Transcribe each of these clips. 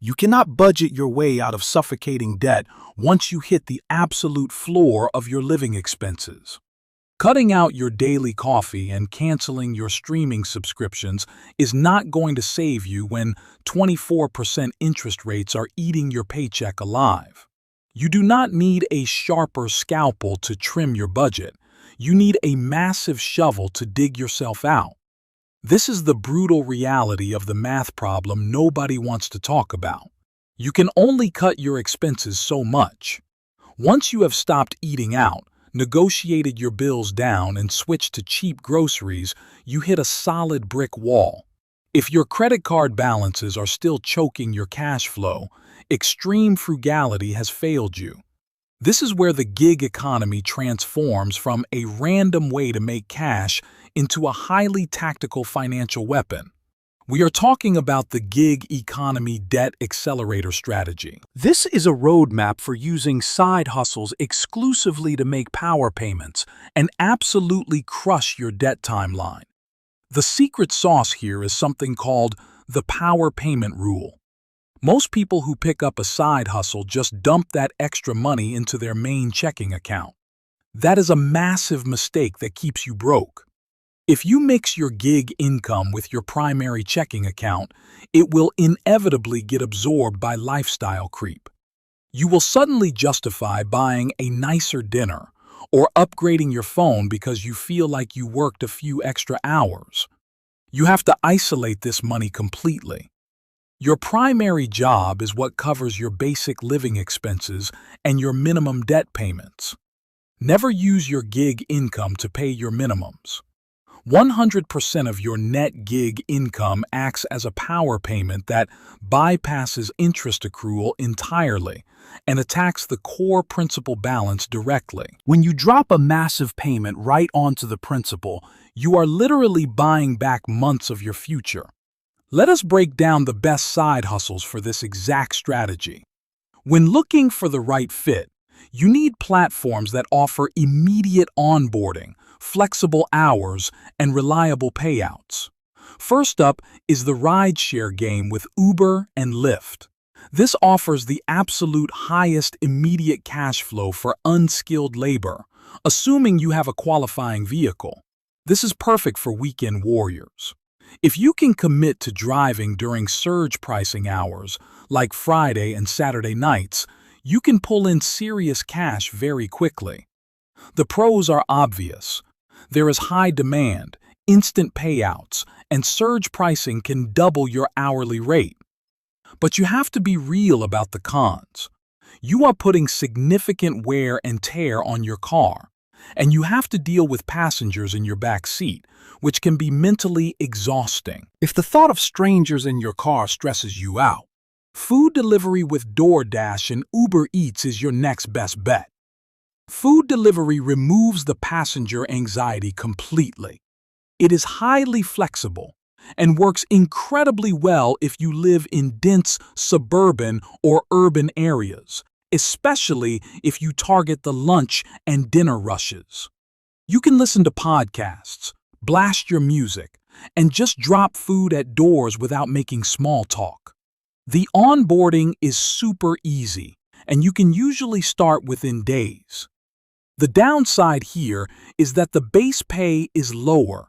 You cannot budget your way out of suffocating debt once you hit the absolute floor of your living expenses. Cutting out your daily coffee and canceling your streaming subscriptions is not going to save you when 24% interest rates are eating your paycheck alive. You do not need a sharper scalpel to trim your budget. You need a massive shovel to dig yourself out. This is the brutal reality of the math problem nobody wants to talk about. You can only cut your expenses so much. Once you have stopped eating out, negotiated your bills down, and switched to cheap groceries, you hit a solid brick wall. If your credit card balances are still choking your cash flow, extreme frugality has failed you. This is where the gig economy transforms from a random way to make cash into a highly tactical financial weapon. We are talking about the Gig Economy Debt Accelerator strategy. This is a roadmap for using side hustles exclusively to make power payments and absolutely crush your debt timeline. The secret sauce here is something called the power payment rule. Most people who pick up a side hustle just dump that extra money into their main checking account. That is a massive mistake that keeps you broke. If you mix your gig income with your primary checking account, it will inevitably get absorbed by lifestyle creep. You will suddenly justify buying a nicer dinner or upgrading your phone because you feel like you worked a few extra hours. You have to isolate this money completely. Your primary job is what covers your basic living expenses and your minimum debt payments. Never use your gig income to pay your minimums. 100% of your net gig income acts as a power payment that bypasses interest accrual entirely and attacks the core principal balance directly. When you drop a massive payment right onto the principal, you are literally buying back months of your future. Let us break down the best side hustles for this exact strategy. When looking for the right fit, you need platforms that offer immediate onboarding, flexible hours, and reliable payouts. First up is the rideshare game with Uber and Lyft. This offers the absolute highest immediate cash flow for unskilled labor, assuming you have a qualifying vehicle. This is perfect for weekend warriors. If you can commit to driving during surge pricing hours, like Friday and Saturday nights, you can pull in serious cash very quickly. The pros are obvious. There is high demand, instant payouts, and surge pricing can double your hourly rate. But you have to be real about the cons. You are putting significant wear and tear on your car, and you have to deal with passengers in your back seat, which can be mentally exhausting. If the thought of strangers in your car stresses you out, food delivery with DoorDash and Uber Eats is your next best bet. Food delivery removes the passenger anxiety completely. It is highly flexible and works incredibly well if you live in dense suburban or urban areas, especially if you target the lunch and dinner rushes. You can listen to podcasts, blast your music, and just drop food at doors without making small talk. The onboarding is super easy, and you can usually start within days. The downside here is that the base pay is lower.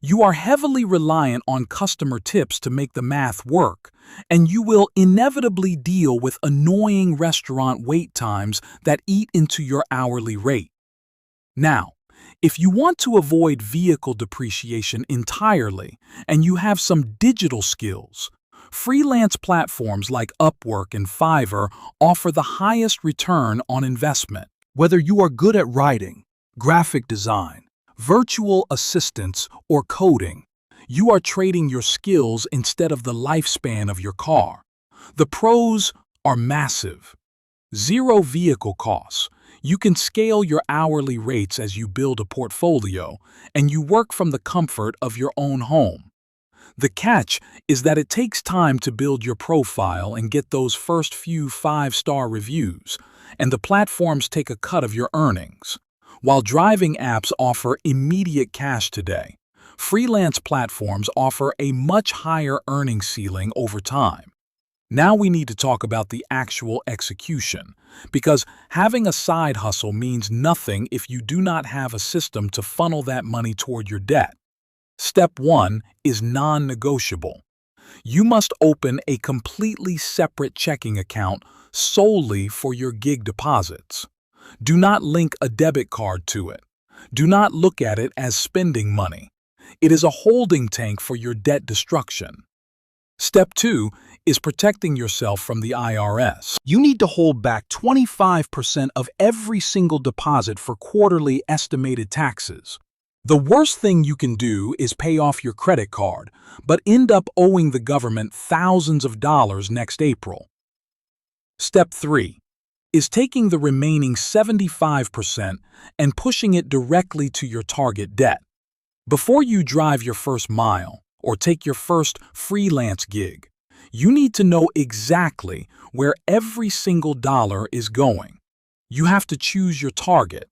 You are heavily reliant on customer tips to make the math work, and you will inevitably deal with annoying restaurant wait times that eat into your hourly rate. Now, if you want to avoid vehicle depreciation entirely and you have some digital skills, freelance platforms like Upwork and Fiverr offer the highest return on investment. Whether you are good at writing, graphic design, virtual assistants, or coding, you are trading your skills instead of the lifespan of your car. The pros are massive. Zero vehicle costs. You can scale your hourly rates as you build a portfolio, and you work from the comfort of your own home. The catch is that it takes time to build your profile and get those first few 5-star reviews, and the platforms take a cut of your earnings. While driving apps offer immediate cash today, freelance platforms offer a much higher earning ceiling over time. Now we need to talk about the actual execution, because having a side hustle means nothing if you do not have a system to funnel that money toward your debt. Step 1 is non-negotiable. You must open a completely separate checking account solely for your gig deposits. Do not link a debit card to it. Do not look at it as spending money. It is a holding tank for your debt destruction. Step 2 is protecting yourself from the IRS. You need to hold back 25% of every single deposit for quarterly estimated taxes. The worst thing you can do is pay off your credit card, but end up owing the government thousands of dollars next April. Step 3 is taking the remaining 75% and pushing it directly to your target debt. Before you drive your first mile or take your first freelance gig, you need to know exactly where every single dollar is going. You have to choose your target.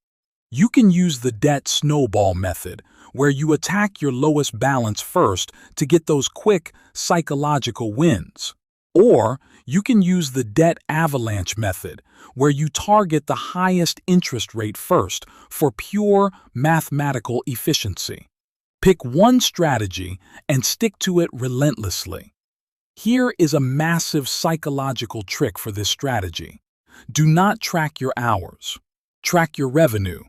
You can use the debt snowball method, where you attack your lowest balance first to get those quick psychological wins. Or you can use the debt avalanche method, where you target the highest interest rate first for pure mathematical efficiency. Pick one strategy and stick to it relentlessly. Here is a massive psychological trick for this strategy. Do not track your hours. Track your revenue.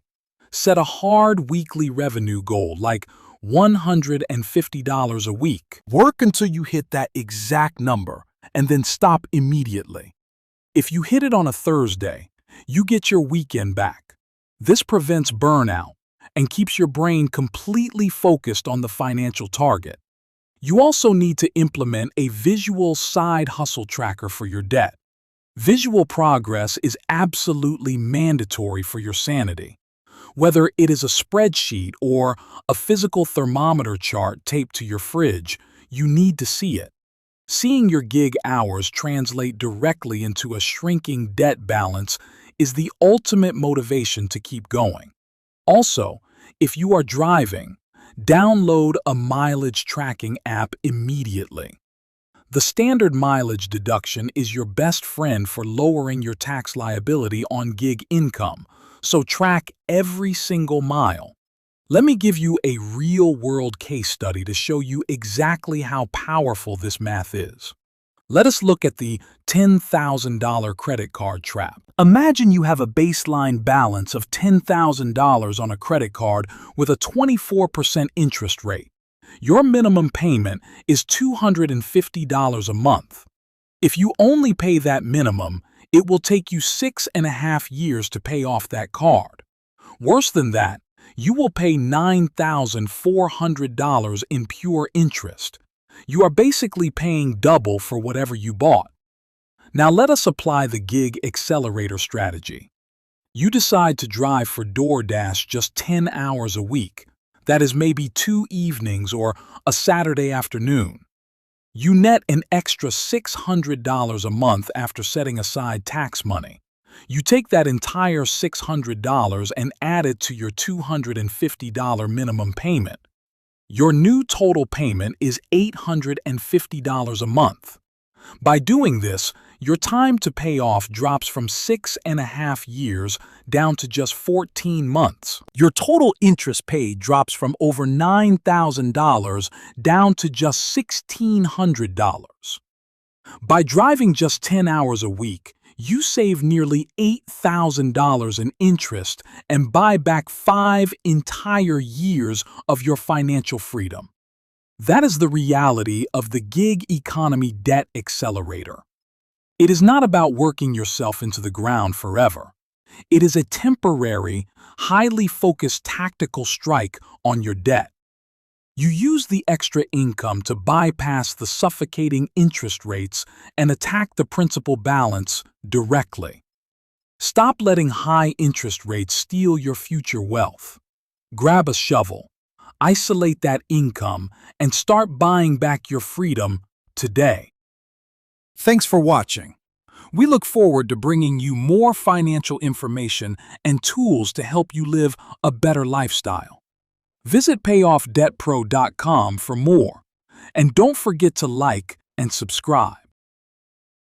Set a hard weekly revenue goal like $150 a week. Work until you hit that exact number and then stop immediately. If you hit it on a Thursday, you get your weekend back. This prevents burnout and keeps your brain completely focused on the financial target. You also need to implement a visual side hustle tracker for your debt. Visual progress is absolutely mandatory for your sanity. Whether it is a spreadsheet or a physical thermometer chart taped to your fridge, you need to see it. Seeing your gig hours translate directly into a shrinking debt balance is the ultimate motivation to keep going. Also, if you are driving, download a mileage tracking app immediately. The standard mileage deduction is your best friend for lowering your tax liability on gig income, so track every single mile. Let me give you a real-world case study to show you exactly how powerful this math is. Let us look at the $10,000 credit card trap. Imagine you have a baseline balance of $10,000 on a credit card with a 24% interest rate. Your minimum payment is $250 a month. If you only pay that minimum, it will take you 6.5 years to pay off that card. Worse than that, you will pay $9,400 in pure interest. You are basically paying double for whatever you bought. Now let us apply the Gig Accelerator strategy. You decide to drive for DoorDash just 10 hours a week. That is maybe 2 evenings or a Saturday afternoon. You net an extra $600 a month after setting aside tax money. You take that entire $600 and add it to your $250 minimum payment. Your new total payment is $850 a month. By doing this, your time to pay off drops from 6.5 years down to just 14 months. Your total interest paid drops from over $9,000 down to just $1,600. By driving just 10 hours a week, you save nearly $8,000 in interest and buy back 5 entire years of your financial freedom. That is the reality of the Gig Economy Debt Accelerator. It is not about working yourself into the ground forever. It is a temporary, highly focused tactical strike on your debt. You use the extra income to bypass the suffocating interest rates and attack the principal balance directly. Stop letting high interest rates steal your future wealth. Grab a shovel, isolate that income, and start buying back your freedom today. Thanks for watching. We look forward to bringing you more financial information and tools to help you live a better lifestyle. Visit payoffdebtpro.com for more, and don't forget to like and subscribe.